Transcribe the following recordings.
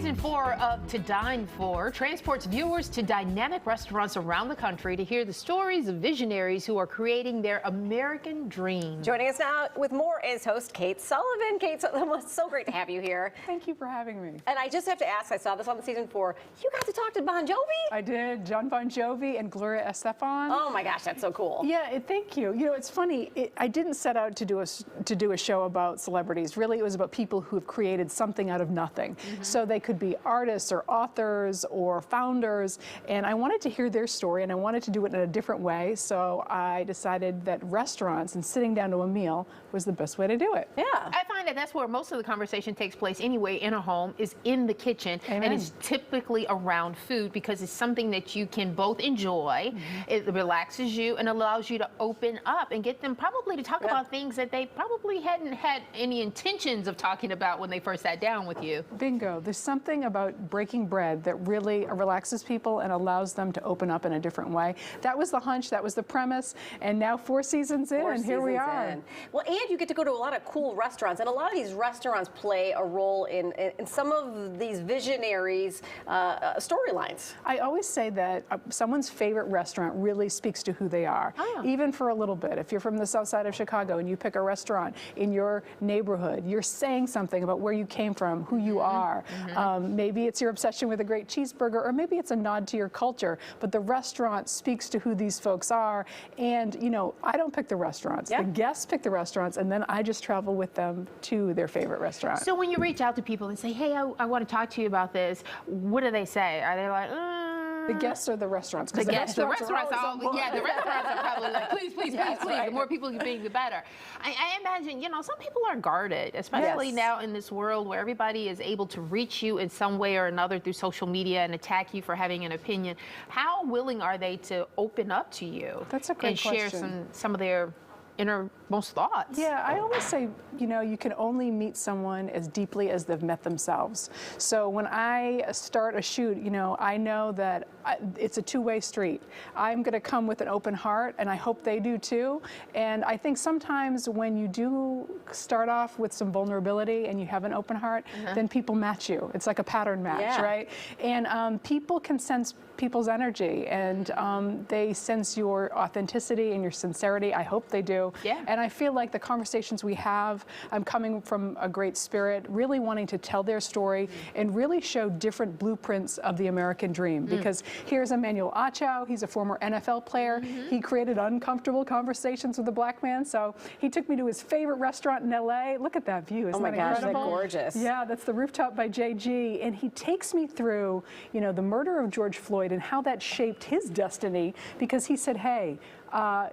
Season 4 of To Dine For transports viewers to dynamic restaurants around the country to hear the stories of visionaries who are creating their American dream. Joining us now with more is host Kate Sullivan. Kate, it's so great to have you here. Thank you for having me. And I just have to ask, I saw this on Season 4, you got to talk to Bon Jovi? I did. John Bon Jovi and Gloria Estefan. Oh my gosh, that's so cool. Yeah, thank you. You know, it's funny. I didn't set out to do a show about celebrities. Really, it was about people who have created something out of nothing. So they could be artists or authors or founders, and I wanted to hear their story, and I wanted to do it in a different way. So I decided that restaurants and sitting down to a meal was the best way to do it. Yeah. I find that that's where most of the conversation takes place anyway in a home, is in the kitchen. Amen. And it's typically around food because it's something that you can both enjoy. It relaxes you and allows you to open up and get them probably to talk about things that they probably hadn't had any intentions of talking about when they first sat down with you. Bingo. There's something about breaking bread that really relaxes people and allows them to open up in a different way. That was the hunch, that was the premise, and now 4 seasons in, and here we are. Well, and you get to go to a lot of cool restaurants, and a lot of these restaurants play a role in some of these visionaries' storylines. I always say that someone's favorite restaurant really speaks to who they are, even for a little bit. If you're from the south side of Chicago and you pick a restaurant in your neighborhood, you're saying something about where you came from, who you are. Maybe it's your obsession with a great cheeseburger, or maybe it's a nod to your culture, but the restaurant speaks to who these folks are. And, you know, I don't pick the restaurants. The guests pick the restaurants, and then I just travel with them to their favorite restaurant. So when you reach out to people and say, hey, I want to talk to you about this, what do they say? Are they like, the guests or the restaurants? The restaurants are the restaurants are probably like, please, please, please, please. Right. The more people you bring, the better. I imagine, you know, some people are guarded, especially now in this world where everybody is able to reach you in some way or another through social media and attack you for having an opinion. How willing are they to open up to you? That's a great question. And share some of their innermost thoughts? Yeah, I always say, you know, you can only meet someone as deeply as they've met themselves. So when I start a shoot, you know, I know that it's a two-way street. I'm going to come with an open heart, and I hope they do too. And I think sometimes when you do start off with some vulnerability and you have an open heart, then people match you. It's like a pattern match, right? And people can sense people's energy, and they sense your authenticity and your sincerity. I hope they do. Yeah. And I feel like the conversations we have, I'm coming from a great spirit, really wanting to tell their story and really show different blueprints of the American dream. Because here's Emmanuel Acho. He's a former NFL player. He created uncomfortable conversations with a black man. So he took me to his favorite restaurant in LA. Look at that view. Isn't that incredible? That's gorgeous. Yeah, that's the Rooftop by JG. And he takes me through, you know, the murder of George Floyd and how that shaped his destiny, because he said, hey,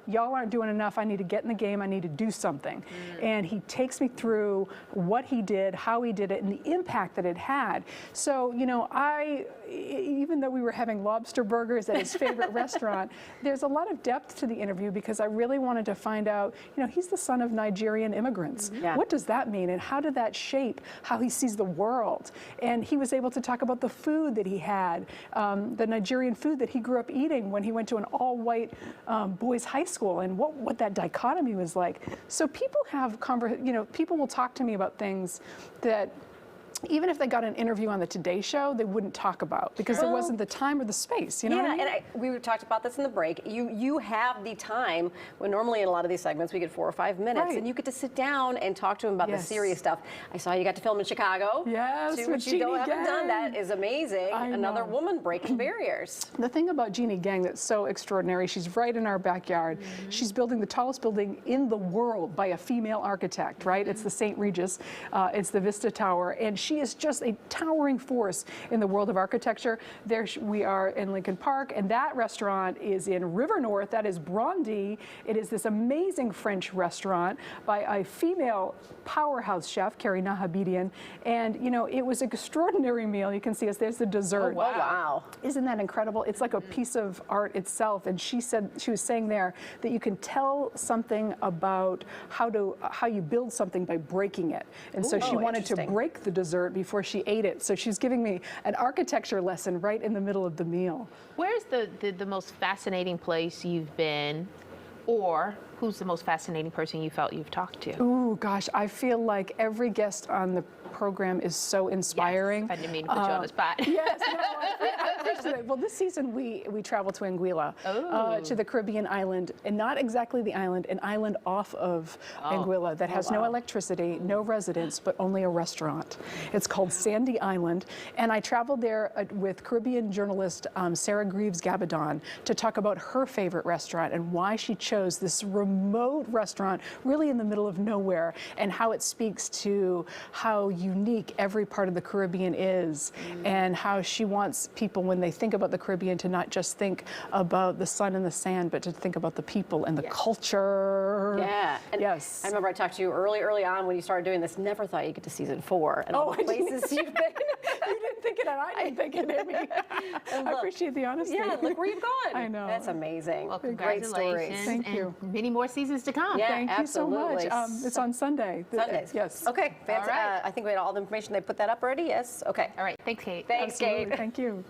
y'all aren't doing enough. I need to get in the game. I need to do something. And he takes me through what he did, how he did it, and the impact that it had. So, you know, even though we were having lobster burgers at his favorite restaurant, there's a lot of depth to the interview because I really wanted to find out, you know, he's the son of Nigerian immigrants. What does that mean? And how did that shape how he sees the world? And he was able to talk about the food that he had, the Nigerian food that he grew up eating when he went to an all-white boys' high school, and what that dichotomy was like. So people have people will talk to me about things that even if they got an interview on the Today Show, they wouldn't talk about because there wasn't the time or the space. You know what I mean? And we talked about this in the break. You have the time when normally in a lot of these segments we get 4 or 5 minutes, and you get to sit down and talk to him about the serious stuff. I saw you got to film in Chicago. Yes, which you haven't done. That is amazing. Another woman breaking barriers. The thing about Jeannie Gang that's so extraordinary, she's right in our backyard. She's building the tallest building in the world by a female architect, right? It's the St. Regis. It's the Vista Tower, and she is just a towering force in the world of architecture. There we are in Lincoln Park, and that restaurant is in River North. That is Brandy. It is this amazing French restaurant by a female powerhouse chef, Carrie Nahabedian. And, you know, it was an extraordinary meal. You can see us. There's the dessert. Oh, wow. Isn't that incredible? It's like a piece of art itself. And she was saying there that you can tell something about how you build something by breaking it. And so she wanted to break the dessert before she ate it. So she's giving me an architecture lesson right in the middle of the meal. Where's the most fascinating place you've been, or who's the most fascinating person you felt you've talked to? Oh gosh, I feel like every guest on the program is so inspiring. Yes, I didn't mean to put you on the spot. Yes, no, I appreciate it. Well, this season we traveled to Anguilla, to the Caribbean island, and not exactly the island, an island off of Anguilla that has no electricity, no residents, but only a restaurant. It's called Sandy Island, and I traveled there with Caribbean journalist Sarah Greaves Gabadon to talk about her favorite restaurant and why she chose this remote restaurant really in the middle of nowhere, and how it speaks to how unique every part of the Caribbean is, and how she wants people, when they think about the Caribbean, to not just think about the sun and the sand, but to think about the people and the culture. Yeah. And yes. I remember I talked to you early on when you started doing this. Never thought you'd get to season 4 and all the places you've been. You didn't think it, and I didn't think it, Amy. I appreciate the honesty. Yeah, look where you've gone. I know. That's amazing. Well, Great stories. congratulations. Thank and you. many more seasons to come. Yeah, Thank you so much. absolutely. It's on Sunday. Sundays. Yes. Okay. All right. I think we had all the information. They put that up already? Yes? Okay. All right. Thanks, Kate. Thanks, Absolutely. Kate. Thank you.